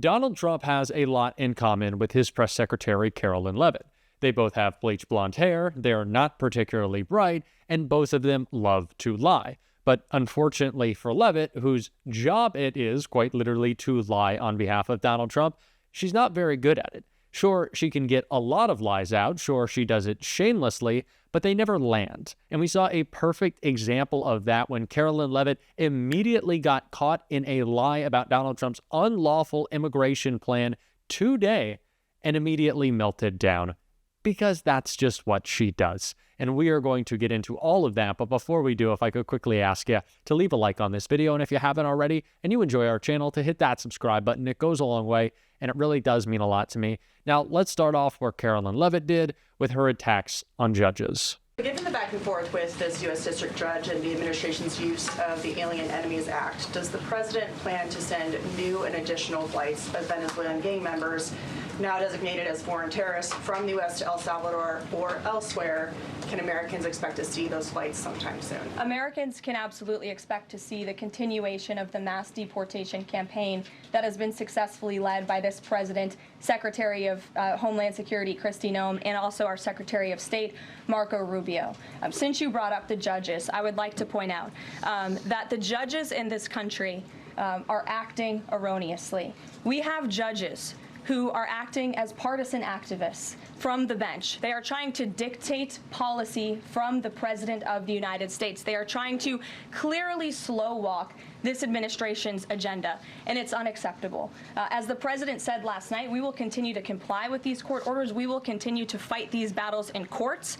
Donald Trump has a lot in common with his press secretary, Karoline Leavitt. They both have bleach blonde hair, they're not particularly bright, and both of them love to lie. But unfortunately for Leavitt, whose job it is quite literally to lie on behalf of Donald Trump, she's not very good at it. Sure, she can get a lot of lies out, sure, she does it shamelessly, but they never land. And we saw a perfect example of that when Karoline Leavitt immediately got caught in a lie about Donald Trump's unlawful immigration plan today and immediately melted down. Because that's just what she does. And we are going to get into all of that. But before we do, if I could quickly ask you to leave a like on this video. And if you haven't already and you enjoy our channel, to hit that subscribe button. It goes a long way and it really does mean a lot to me. Now, let's start off where Karoline Leavitt did with her attacks on judges. Given the back and forth with this U.S. District Judge and the administration's use of the Alien Enemies Act, does the president plan to send new and additional flights of Venezuelan gang members, now designated as foreign terrorists, from the U.S. to El Salvador or elsewhere? Can Americans expect to see those flights sometime soon? Americans can absolutely expect to see the continuation of the mass deportation campaign that has been successfully led by this president, Secretary of Homeland Security Kristi Noem, and also our Secretary of State, Marco Rubio. Since you brought up the judges, I would like to point out that the judges in this country are acting erroneously. We have judges who are acting as partisan activists from the bench. They are trying to dictate policy from the President of the United States. They are trying to clearly slow walk this administration's agenda, and it's unacceptable. As the President said last night, we will continue to comply with these court orders. We will continue to fight these battles in courts,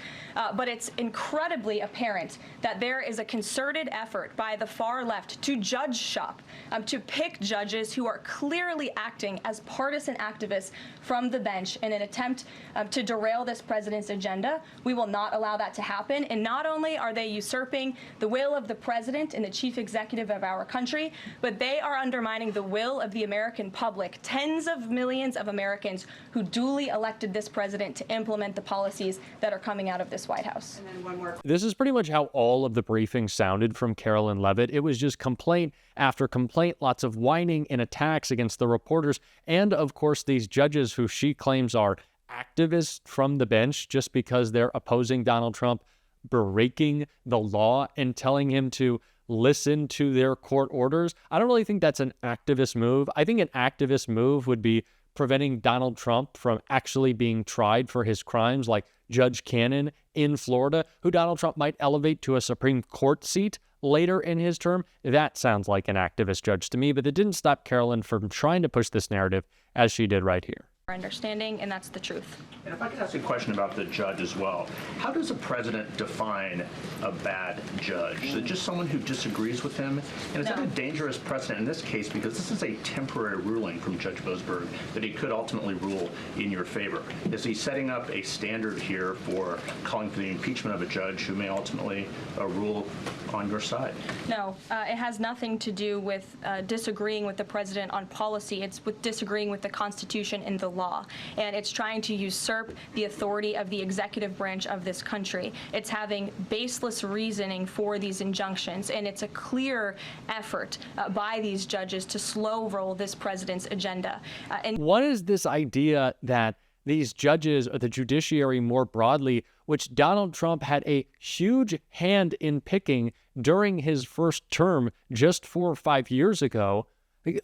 but it's incredibly apparent that there is a concerted effort by the far left to judge shop, to pick judges who are clearly acting as partisan activists from the bench in an attempt to derail this president's agenda. We will not allow that to happen. And not only are they usurping the will of the president and the chief executive of our country, but they are undermining the will of the American public, tens of millions of Americans who duly elected this president to implement the policies that are coming out of this White House. And then one more. This is pretty much how all of the briefings sounded from Karoline Leavitt. It was just complaint after complaint, lots of whining and attacks against the reporters, and of course these judges who she claims are activists from the bench just because they're opposing Donald Trump, breaking the law and telling him to listen to their court orders. I don't really think that's an activist move. I think an activist move would be preventing Donald Trump from actually being tried for his crimes, like Judge Cannon in Florida, who Donald Trump might elevate to a Supreme Court seat later in his term. That sounds like an activist judge to me, but it didn't stop Karoline from trying to push this narrative as she did right here. Understanding, and that's the truth. And if I could ask a question about the judge as well. How does a president define a bad judge? Is it just someone who disagrees with him? And is that a dangerous precedent in this case, because this is a temporary ruling from Judge Boasberg that he could ultimately rule in your favor? Is he setting up a standard here for calling for the impeachment of a judge who may ultimately rule on your side? No, it has nothing to do with disagreeing with the president on policy. It's with disagreeing with the Constitution and the law. And it's trying to usurp the authority of the executive branch of this country. It's having baseless reasoning for these injunctions, and it's a clear effort by these judges to slow roll this president's agenda. And what is this idea that these judges, or the judiciary more broadly, which Donald Trump had a huge hand in picking during his first term just 4 or 5 years ago,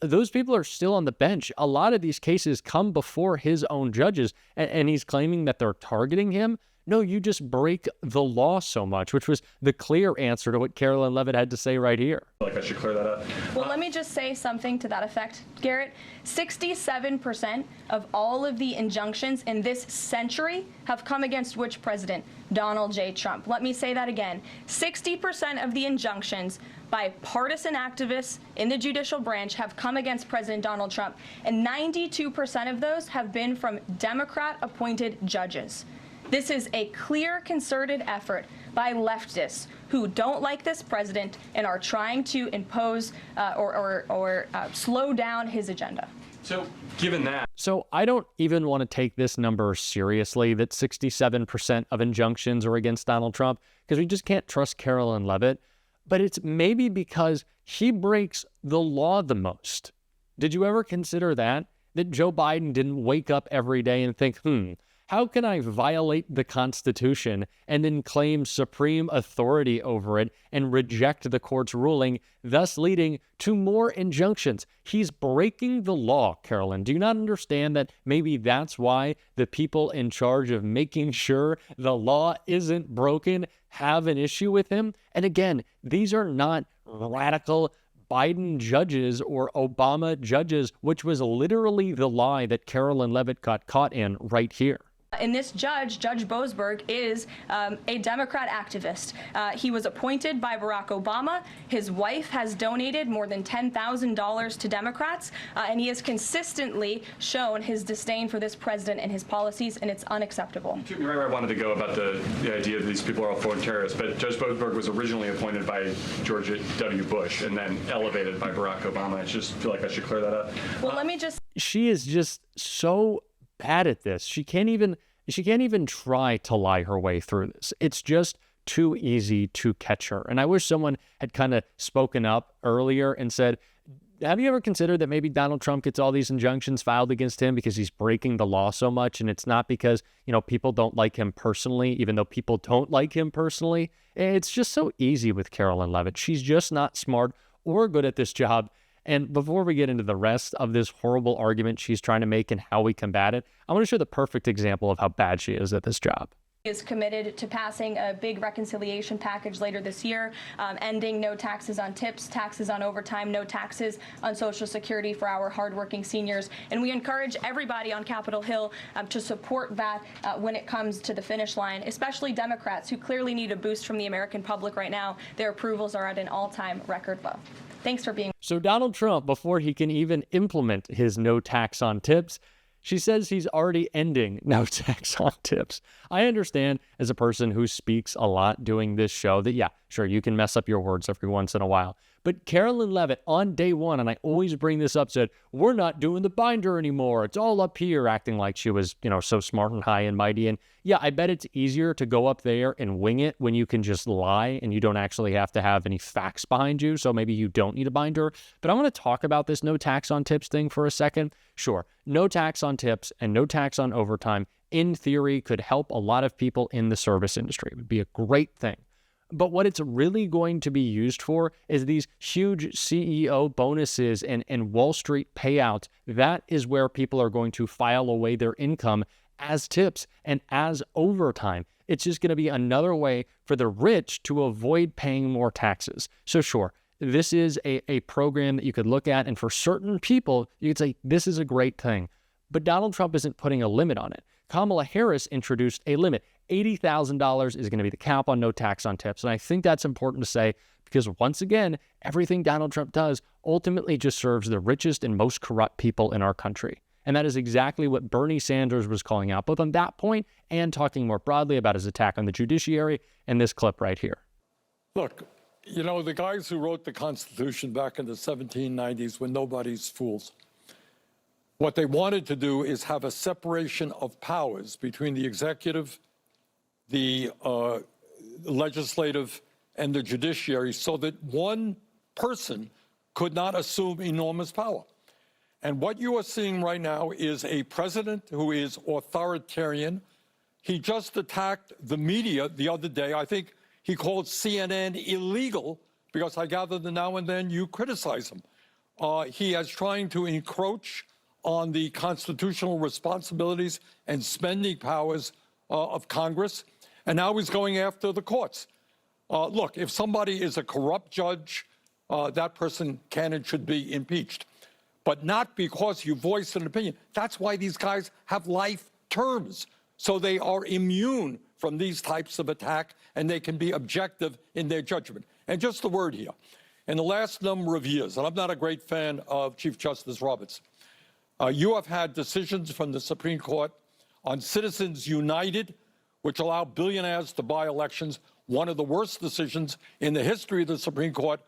those people are still on the bench. A lot of these cases come before his own judges, and he's claiming that they're targeting him. No, you just break the law so much, which was the clear answer to what Karoline Leavitt had to say right here. Like I should clear that up. Well, let me just say something to that effect, Garrett. 67% of all of the injunctions in this century have come against which president? Donald J. Trump. Let me say that again. 60% of the injunctions by partisan activists in the judicial branch have come against President Donald Trump, and 92% of those have been from Democrat-appointed judges. This is a clear, concerted effort by leftists who don't like this president and are trying to impose or slow down his agenda. So, given that. So I don't even want to take this number seriously, that 67% of injunctions are against Donald Trump, because we just can't trust Karoline Leavitt. But it's maybe because he breaks the law the most. Did you ever consider that? that Joe Biden didn't wake up every day and think, how can I violate the Constitution and then claim supreme authority over it and reject the court's ruling, thus leading to more injunctions? He's breaking the law, Karoline. Do you not understand that maybe that's why the people in charge of making sure the law isn't broken have an issue with him? And again, these are not radical Biden judges or Obama judges, which was literally the lie that Karoline Leavitt got caught in right here. And this judge, Judge Boasberg, is a Democrat activist. He was appointed by Barack Obama. His wife has donated more than $10,000 to Democrats, and he has consistently shown his disdain for this president and his policies, and it's unacceptable. You took me right where I wanted to go about the idea that these people are all foreign terrorists, but Judge Boasberg was originally appointed by George W. Bush and then elevated by Barack Obama. I just feel like I should clear that up. Well, let me just... She is just so bad at this. She can't even try to lie her way through this. It's just too easy to catch her. And I wish someone had kind of spoken up earlier and said, have you ever considered that maybe Donald Trump gets all these injunctions filed against him because he's breaking the law so much, and it's not because, people don't like him personally, even though people don't like him personally? It's just so easy with Karoline Leavitt. She's just not smart or good at this job. And before we get into the rest of this horrible argument she's trying to make and how we combat it, I want to show the perfect example of how bad she is at this job. Is committed to passing a big reconciliation package later this year, ending no taxes on tips, taxes on overtime, no taxes on Social Security for our hardworking seniors. And we encourage everybody on Capitol Hill to support that when it comes to the finish line, especially Democrats who clearly need a boost from the American public right now. Their approvals are at an all-time record low. Thanks for being. So Donald Trump, before he can even implement his no tax on tips, she says he's already ending no tax on tips. I understand as a person who speaks a lot doing this show that, yeah, sure, you can mess up your words every once in a while. But Karoline Leavitt on day one, and I always bring this up, said, we're not doing the binder anymore. It's all up here, acting like she was, so smart and high and mighty. And yeah, I bet it's easier to go up there and wing it when you can just lie and you don't actually have to have any facts behind you. So maybe you don't need a binder. But I want to talk about this no tax on tips thing for a second. Sure, no tax on tips and no tax on overtime, in theory, could help a lot of people in the service industry. It would be a great thing. But what it's really going to be used for is these huge CEO bonuses and Wall Street payouts. That is where people are going to file away their income as tips and as overtime. It's just going to be another way for the rich to avoid paying more taxes. So sure, this is a program that you could look at, and for certain people, you could say this is a great thing. But Donald Trump isn't putting a limit on it. Kamala Harris introduced a limit. $80,000 is going to be the cap on no tax on tips. And I think that's important to say because, once again, everything Donald Trump does ultimately just serves the richest and most corrupt people in our country. And that is exactly what Bernie Sanders was calling out, both on that point and talking more broadly about his attack on the judiciary in this clip right here. Look, the guys who wrote the Constitution back in the 1790s were nobody's fools. What they wanted to do is have a separation of powers between the executive, the legislative, and the judiciary so that one person could not assume enormous power. And what you are seeing right now is a president who is authoritarian. He just attacked the media the other day. I think he called CNN illegal because I gather that now and then you criticize him. He is trying to encroach on the constitutional responsibilities and spending powers of Congress. And now he's going after the courts. Look, if somebody is a corrupt judge, that person can and should be impeached. But not because you voiced an opinion. That's why these guys have life terms. So they are immune from these types of attack, and they can be objective in their judgment. And just a word here. In the last number of years, and I'm not a great fan of Chief Justice Roberts, you have had decisions from the Supreme Court on Citizens United, which allow billionaires to buy elections, one of the worst decisions in the history of the Supreme Court.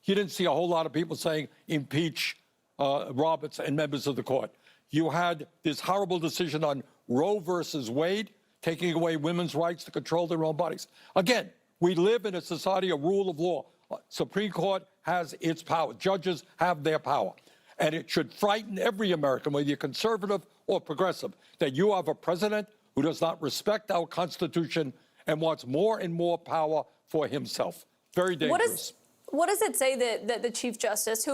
You didn't see a whole lot of people saying impeach Roberts and members of the court. You had this horrible decision on Roe versus Wade, taking away women's rights to control their own bodies. Again, we live in a society of rule of law. Supreme Court has its power. Judges have their power. And it should frighten every American, whether you're conservative or progressive, that you have a president who does not respect our Constitution and wants more and more power for himself. Very dangerous. What does it say that the Chief Justice,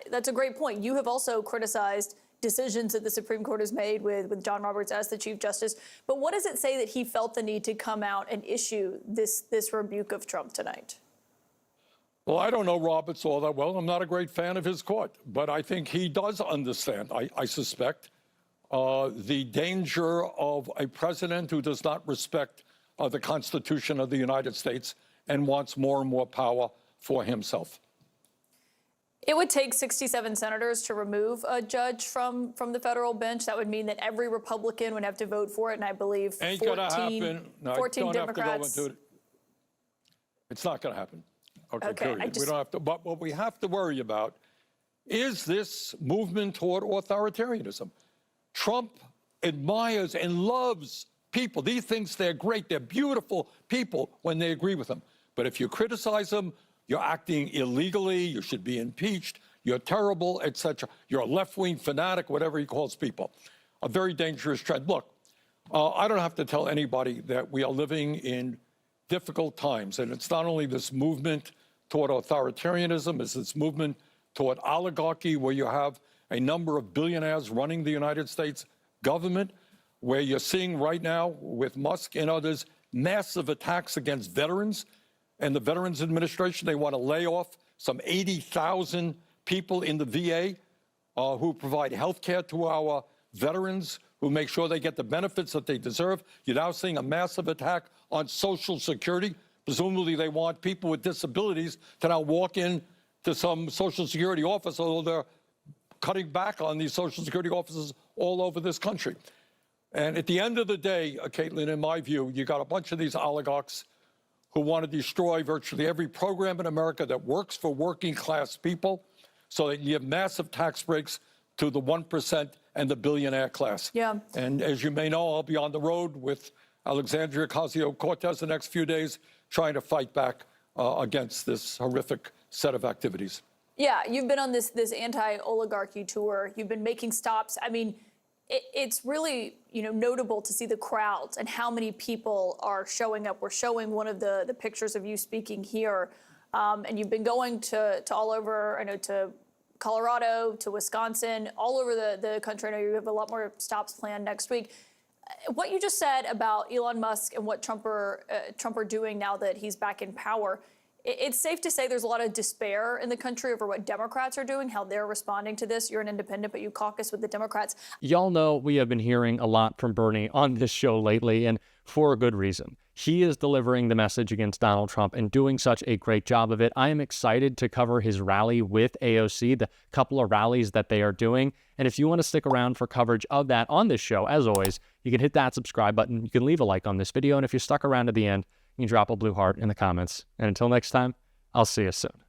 that's a great point. You have also criticized decisions that the Supreme Court has made with John Roberts as the Chief Justice. But what does it say that he felt the need to come out and issue this rebuke of Trump tonight? Well, I don't know Roberts all that well. I'm not a great fan of his court, but I think he does understand, I suspect, the danger of a president who does not respect the Constitution of the United States and wants more and more power for himself. It would take 67 senators to remove a judge from the federal bench. That would mean that every Republican would have to vote for it, and I believe 14 Democrats. Have to go into it. It's not going to happen. Okay, period. We don't have to. But what we have to worry about is this movement toward authoritarianism. Trump admires and loves people. He thinks they're great. They're beautiful people when they agree with him. But if you criticize them, you're acting illegally. You should be impeached. You're terrible, etc. You're a left-wing fanatic, whatever he calls people. A very dangerous trend. Look, I don't have to tell anybody that we are living in difficult times. And it's not only this movement toward authoritarianism, it's this movement toward oligarchy, where you have a number of billionaires running the United States government, where you're seeing right now with Musk and others massive attacks against veterans. And the Veterans Administration, they want to lay off some 80,000 people in the VA who provide health care to our veterans, who make sure they get the benefits that they deserve. You're now seeing a massive attack on Social Security. Presumably they want people with disabilities to now walk in to some Social Security office, although they're cutting back on these Social Security offices all over this country. And at the end of the day, Caitlin, in my view, you got a bunch of these oligarchs who want to destroy virtually every program in America that works for working class people, so that you have massive tax breaks to the 1% and the billionaire class. Yeah. And as you may know, I'll be on the road with Alexandria Ocasio-Cortez the next few days, trying to fight back against this horrific set of activities. Yeah, you've been on this anti-oligarchy tour. You've been making stops. I mean, it's really, notable to see the crowds and how many people are showing up. We're showing one of the pictures of you speaking here, and you've been going to all over. I know, to Colorado, to Wisconsin, all over the country. I know you have a lot more stops planned next week. What you just said about Elon Musk and what Trump are doing now that he's back in power, it's safe to say there's a lot of despair in the country over what Democrats are doing, how they're responding to this. You're an independent, but you caucus with the Democrats. Y'all know we have been hearing a lot from Bernie on this show lately, and for a good reason. He is delivering the message against Donald Trump and doing such a great job of it. I am excited to cover his rally with AOC, the couple of rallies that they are doing. And if you want to stick around for coverage of that on this show, as always, you can hit that subscribe button. You can leave a like on this video. And if you're stuck around to the end, you can drop a blue heart in the comments. And until next time, I'll see you soon.